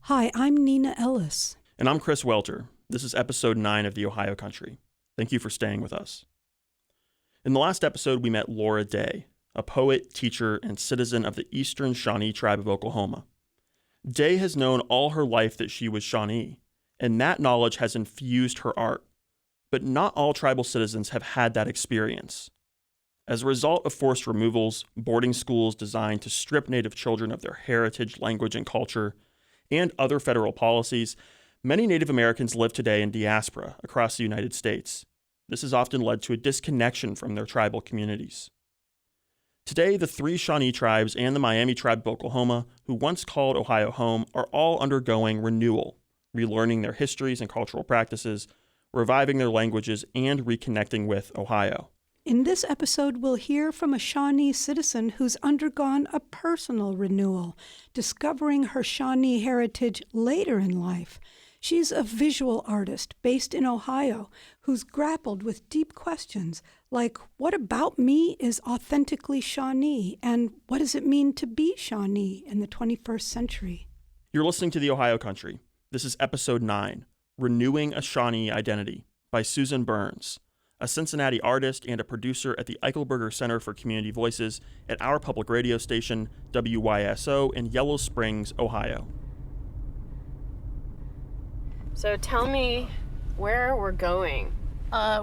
Hi, I'm Nina Ellis. And I'm Chris Welter. This is episode 9 of the Ohio Country. Thank you for staying with us. In the last episode, we met Laura Day, a poet, teacher, and citizen of the Eastern Shawnee tribe of Oklahoma. Day has known all her life that she was Shawnee, and that knowledge has infused her art. But not all tribal citizens have had that experience. As a result of forced removals, boarding schools designed to strip Native children of their heritage, language, and culture, and other federal policies, many Native Americans live today in diaspora across the United States. This has often led to a disconnection from their tribal communities. Today, the 3 Shawnee tribes and the Miami tribe of Oklahoma, who once called Ohio home, are all undergoing renewal, relearning their histories and cultural practices, reviving their languages, and reconnecting with Ohio. In this episode, we'll hear from a Shawnee citizen who's undergone a personal renewal, discovering her Shawnee heritage later in life. She's a visual artist based in Ohio who's grappled with deep questions like, what about me is authentically Shawnee, and what does it mean to be Shawnee in the 21st century? You're listening to the Ohio Country. This is episode 9, Renewing a Shawnee Identity, by Susan Byrnes, a Cincinnati artist and a producer at the Eichelberger Center for Community Voices at our public radio station, WYSO, in Yellow Springs, Ohio. So tell me where we're going.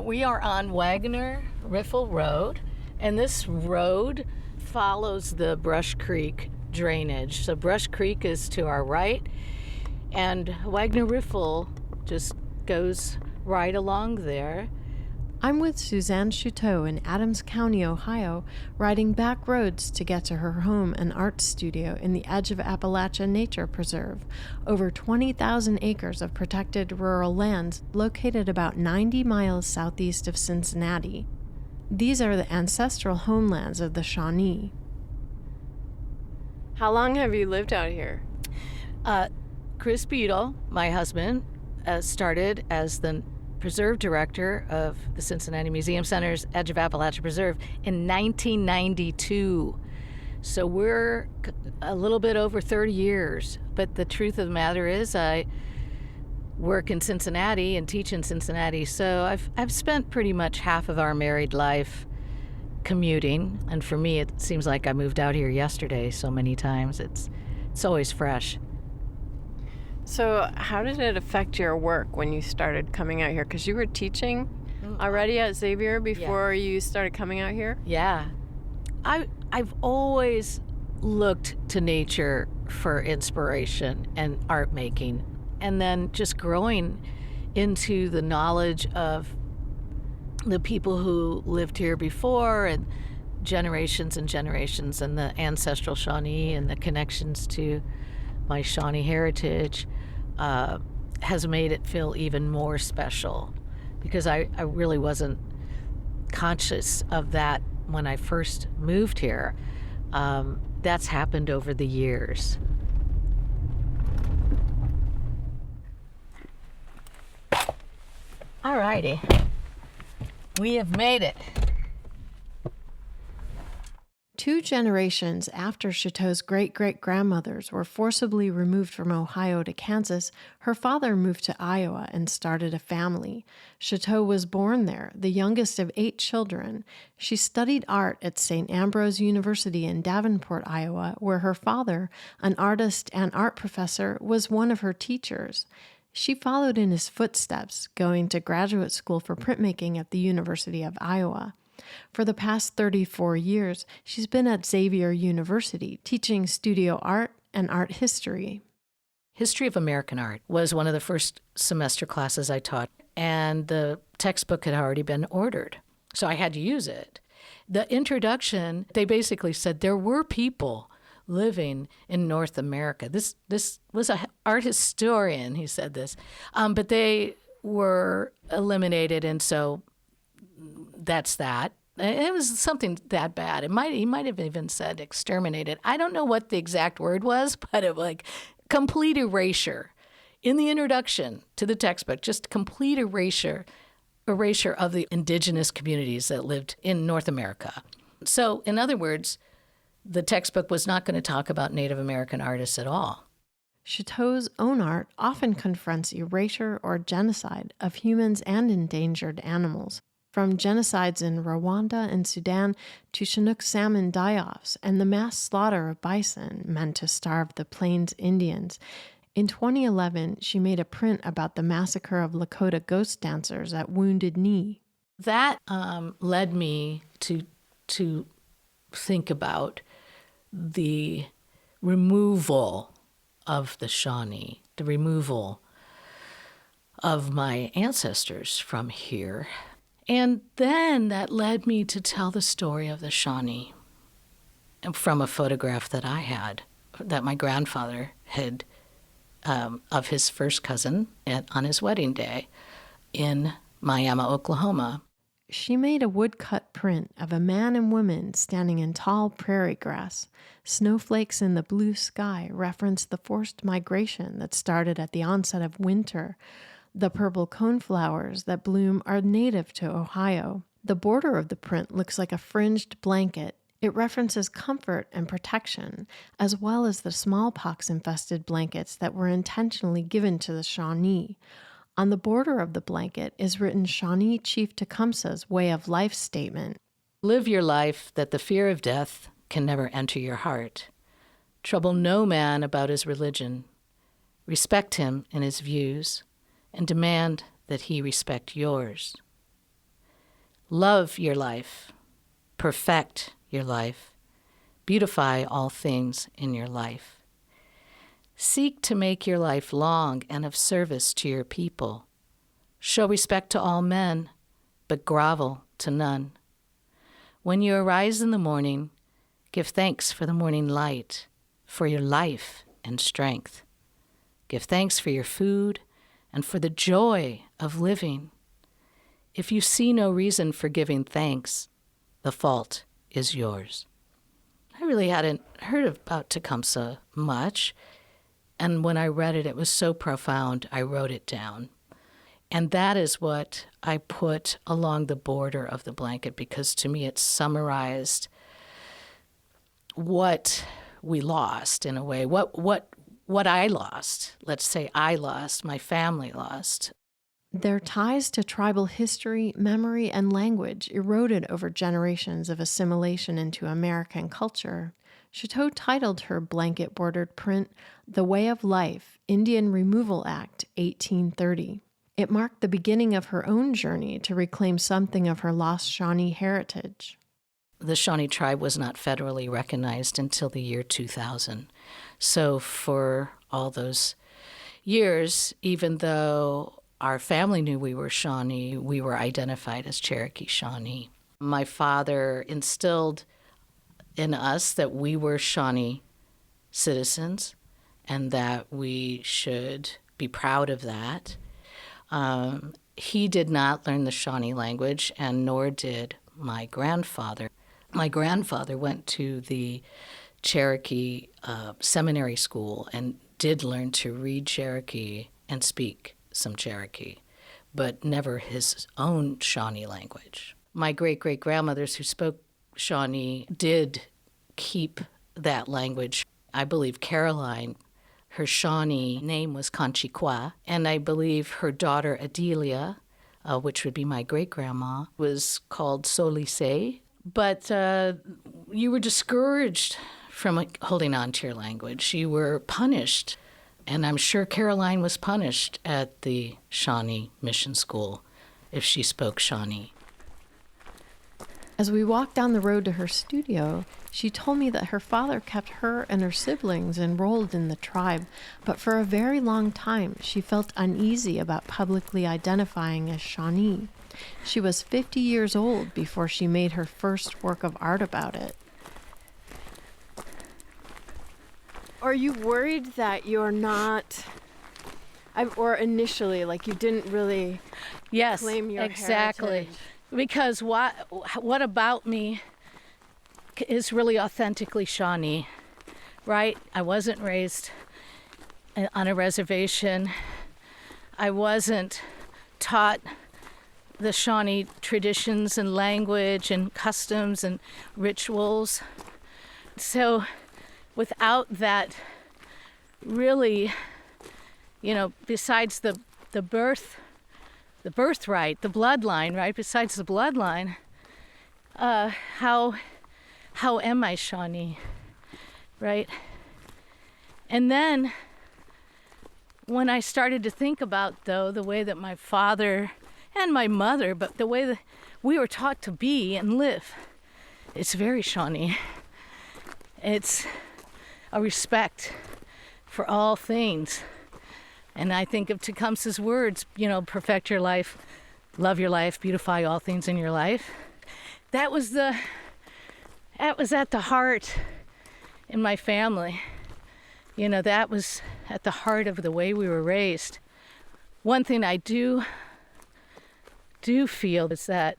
We are on Wagner Riffle Road, and this road follows the Brush Creek drainage. So Brush Creek is to our right, and Wagner Riffle just goes right along there. I'm with Suzanne Chouteau in Adams County, Ohio, riding back roads to get to her home and art studio in the Edge of Appalachia Nature Preserve, over 20,000 acres of protected rural lands located about 90 miles southeast of Cincinnati. These are the ancestral homelands of the Shawnee. How long have you lived out here? Chris Beadle, my husband, started as the preserve director of the Cincinnati Museum Center's Edge of Appalachia Preserve in 1992. So we're a little bit over 30 years. But the truth of the matter is I work in Cincinnati and teach in Cincinnati. So I've spent pretty much half of our married life commuting. And for me, it seems like I moved out here yesterday so many times. It's always fresh. So how did it affect your work when you started coming out here? Because you were teaching already at Xavier before you started coming out here? Yeah. I've always looked to nature for inspiration and art making, and then just growing into the knowledge of the people who lived here before and generations and generations, and the ancestral Shawnee and the connections to my Shawnee heritage has made it feel even more special, because I really wasn't conscious of that when I first moved here. That's happened over the years. All righty. We have made it. 2 generations after Chouteau's great-great-grandmothers were forcibly removed from Ohio to Kansas, her father moved to Iowa and started a family. Chouteau was born there, the youngest of 8 children. She studied art at St. Ambrose University in Davenport, Iowa, where her father, an artist and art professor, was one of her teachers. She followed in his footsteps, going to graduate school for printmaking at the University of Iowa. For the past 34 years, she's been at Xavier University, teaching studio art and art history. History of American art was one of the first semester classes I taught, and the textbook had already been ordered, so I had to use it. The introduction, they basically said there were people living in North America. This was an art historian, he said this, but they were eliminated, and so that's that. It was something that bad. He might have even said exterminated. I don't know what the exact word was, but it was like complete erasure. In the introduction to the textbook, just complete erasure of the indigenous communities that lived in North America. So, in other words, the textbook was not going to talk about Native American artists at all. Chouteau's own art often confronts erasure or genocide of humans and endangered animals, from genocides in Rwanda and Sudan to Chinook salmon die-offs and the mass slaughter of bison meant to starve the Plains Indians. In 2011, she made a print about the massacre of Lakota ghost dancers at Wounded Knee. That led me to think about the removal of the Shawnee, the removal of my ancestors from here. And then that led me to tell the story of the Shawnee from a photograph that I had, that my grandfather had, of his first cousin on his wedding day in Miami, Oklahoma. She made a woodcut print of a man and woman standing in tall prairie grass. Snowflakes in the blue sky reference the forced migration that started at the onset of winter. The purple coneflowers that bloom are native to Ohio. The border of the print looks like a fringed blanket. It references comfort and protection, as well as the smallpox-infested blankets that were intentionally given to the Shawnee. On the border of the blanket is written Shawnee Chief Tecumseh's way of life statement. Live your life that the fear of death can never enter your heart. Trouble no man about his religion. Respect him in his views, and demand that he respect yours. Love your life. Perfect your life. Beautify all things in your life. Seek to make your life long and of service to your people. Show respect to all men, but grovel to none. When you arise in the morning, give thanks for the morning light, for your life and strength. Give thanks for your food and for the joy of living. If you see no reason for giving thanks, the fault is yours. I really hadn't heard about Tecumseh much. And when I read it, it was so profound, I wrote it down. And that is what I put along the border of the blanket, because to me it summarized what we lost in a way, what I lost. Let's say I lost, my family lost. Their ties to tribal history, memory, and language eroded over generations of assimilation into American culture. Chouteau titled her blanket-bordered print, The Way of Life, Indian Removal Act, 1830. It marked the beginning of her own journey to reclaim something of her lost Shawnee heritage. The Shawnee tribe was not federally recognized until the year 2000. So for all those years, even though our family knew we were Shawnee, we were identified as Cherokee Shawnee. My father instilled in us that we were Shawnee citizens and that we should be proud of that. He did not learn the Shawnee language, and nor did my grandfather. My grandfather went to the Cherokee seminary school and did learn to read Cherokee and speak some Cherokee, but never his own Shawnee language. My great-great-grandmothers who spoke Shawnee did keep that language. I believe Caroline, her Shawnee name was Conchiqua, and I believe her daughter Adelia, which would be my great-grandma, was called Solisay. But you were discouraged from holding on to your language. You were punished, and I'm sure Caroline was punished at the Shawnee Mission School if she spoke Shawnee. As we walked down the road to her studio, she told me that her father kept her and her siblings enrolled in the tribe, but for a very long time she felt uneasy about publicly identifying as Shawnee. She was 50 years old before she made her first work of art about it. Are you worried that you're not, or initially, like you didn't really claim your exactly. heritage? Because what about me is really authentically Shawnee, right? I wasn't raised on a reservation. I wasn't taught the Shawnee traditions and language and customs and rituals. So without that really, besides the birthright, the bloodline, right? Besides the bloodline, how am I Shawnee, right? And then when I started to think about, though, the way that my father and my mother, but the way that we were taught to be and live, it's very Shawnee. It's a respect for all things. And I think of Tecumseh's words, perfect your life, love your life, beautify all things in your life. That was at the heart in my family. That was at the heart of the way we were raised. One thing I do feel is that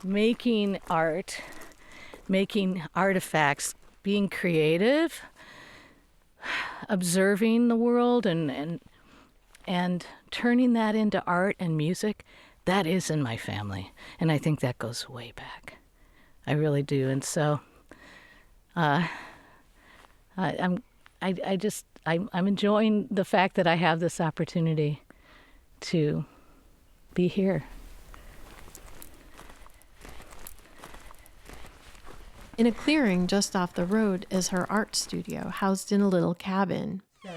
making art, making artifacts, being creative, observing the world and turning that into art and music, that is in my family. And I think that goes way back. I really do. And so I'm enjoying the fact that I have this opportunity to be here. In a clearing just off the road is her art studio, housed in a little cabin. So,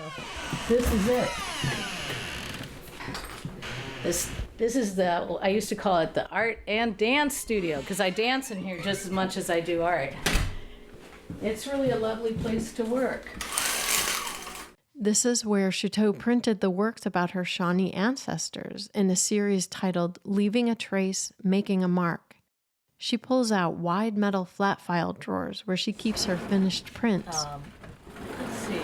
this is it. This is I used to call it the art and dance studio, because I dance in here just as much as I do art. It's really a lovely place to work. This is where Chouteau printed the works about her Shawnee ancestors in a series titled Leaving a Trace, Making a Mark. She pulls out wide metal flat file drawers where she keeps her finished prints. Let's see.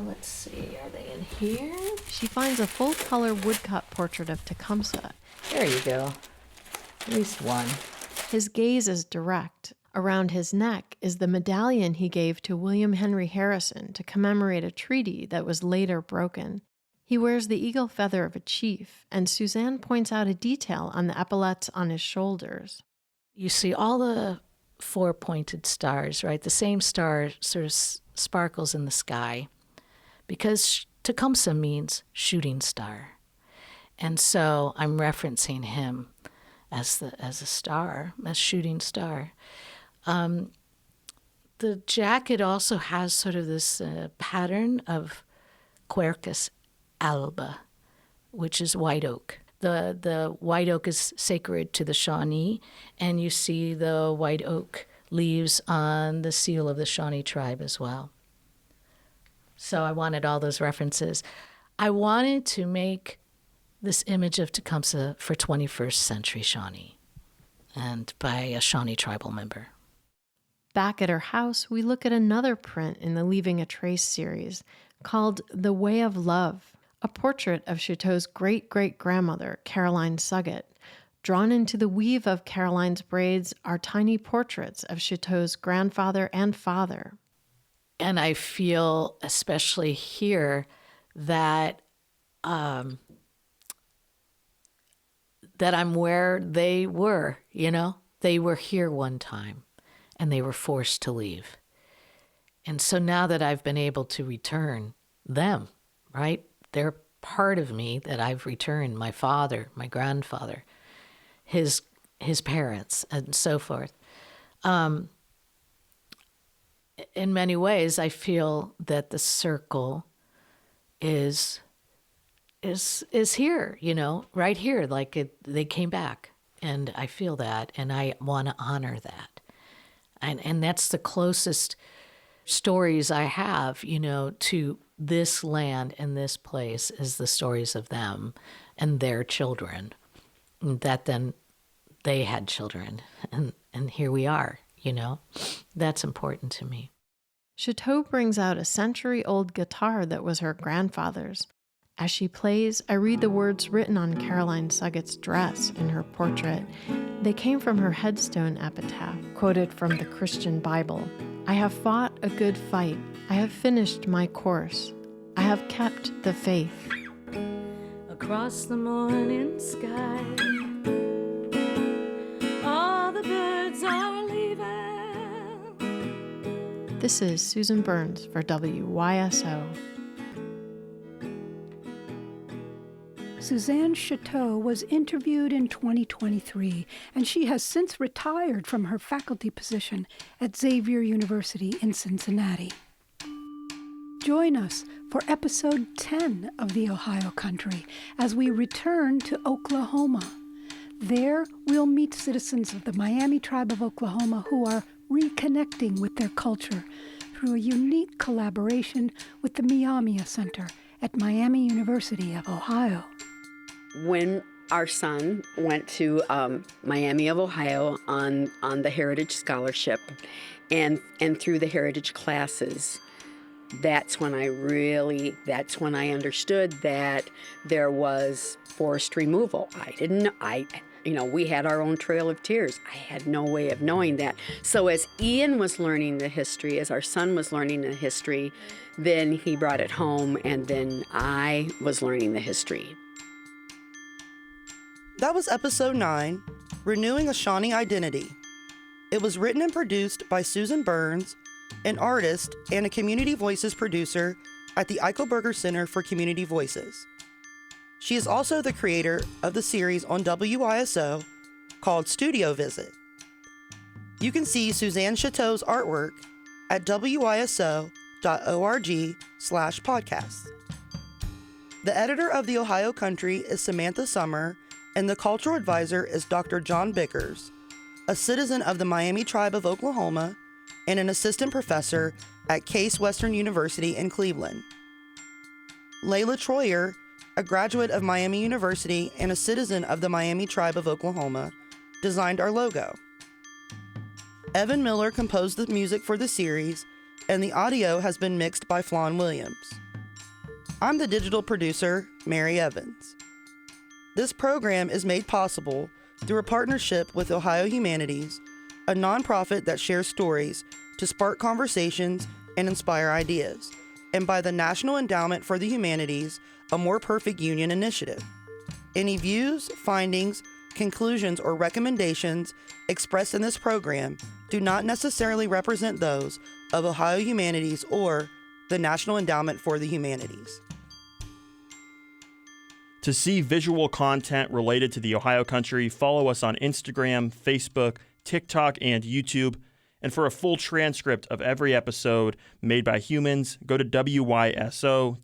Let's see. Are they in here? She finds a full-color woodcut portrait of Tecumseh. There you go. At least one. His gaze is direct. Around his neck is the medallion he gave to William Henry Harrison to commemorate a treaty that was later broken. He wears the eagle feather of a chief, and Suzanne points out a detail on the epaulets on his shoulders. You see all the four-pointed stars, right? The same star sort of sparkles in the sky, because Tecumseh means shooting star. And so I'm referencing him as a star, a shooting star. The jacket also has sort of this pattern of Quercus alba, which is white oak. The white oak is sacred to the Shawnee, and you see the white oak leaves on the seal of the Shawnee tribe as well. So I wanted all those references. I wanted to make this image of Tecumseh for 21st century Shawnee, and by a Shawnee tribal member. Back at her house, we look at another print in the Leaving a Trace series called The Way of Love, a portrait of Chouteau's great-great-grandmother, Caroline Suggett. Drawn into the weave of Caroline's braids are tiny portraits of Chouteau's grandfather and father. And I feel, especially here, that that I'm where they were, They were here one time, and they were forced to leave. And so now that I've been able to return them, right? They're part of me that I've returned, my father, my grandfather, his parents, and so forth. In many ways, I feel that the circle is here, right here, they came back, and I feel that, and I want to honor that. And that's the closest stories I have, to this land and this place is the stories of them and their children, that then they had children, and here we are, That's important to me. Chouteau brings out a century-old guitar that was her grandfather's. As she plays, I read the words written on Caroline Suggett's dress in her portrait. They came from her headstone epitaph, quoted from the Christian Bible. I have fought a good fight. I have finished my course. I have kept the faith. Across the morning sky, all the birds are leaving. This is Susan Byrnes for WYSO. Suzanne Chouteau was interviewed in 2023, and she has since retired from her faculty position at Xavier University in Cincinnati. Join us for episode 10 of the Ohio Country as we return to Oklahoma. There, we'll meet citizens of the Miami Tribe of Oklahoma who are reconnecting with their culture through a unique collaboration with the Miamia Center at Miami University of Ohio. When our son went to Miami of Ohio on the Heritage Scholarship and through the Heritage classes, that's when I understood that there was forest removal. We had our own Trail of Tears. I had no way of knowing that. So as Ian was learning the history, as our son was learning the history, then he brought it home, and then I was learning the history. That was episode 9, Renewing a Shawnee Identity. It was written and produced by Susan Byrnes, an artist and a Community Voices producer at the Eichelberger Center for Community Voices. She is also the creator of the series on WYSO called Studio Visit. You can see Suzanne Chouteau's artwork at wyso.org/podcasts. The editor of the Ohio Country is Samantha Summer, and the cultural advisor is Dr. John Bickers, a citizen of the Miami Tribe of Oklahoma and an assistant professor at Case Western University in Cleveland. Layla Troyer, a graduate of Miami University and a citizen of the Miami Tribe of Oklahoma, designed our logo. Evan Miller composed the music for the series, and the audio has been mixed by Flawn Williams. I'm the digital producer, Mary Evans. This program is made possible through a partnership with Ohio Humanities, a nonprofit that shares stories to spark conversations and inspire ideas, and by the National Endowment for the Humanities, a More Perfect Union initiative. Any views, findings, conclusions, or recommendations expressed in this program do not necessarily represent those of Ohio Humanities or the National Endowment for the Humanities. To see visual content related to the Ohio Country, follow us on Instagram, Facebook, TikTok, and YouTube. And for a full transcript of every episode made by humans, go to wyso.org.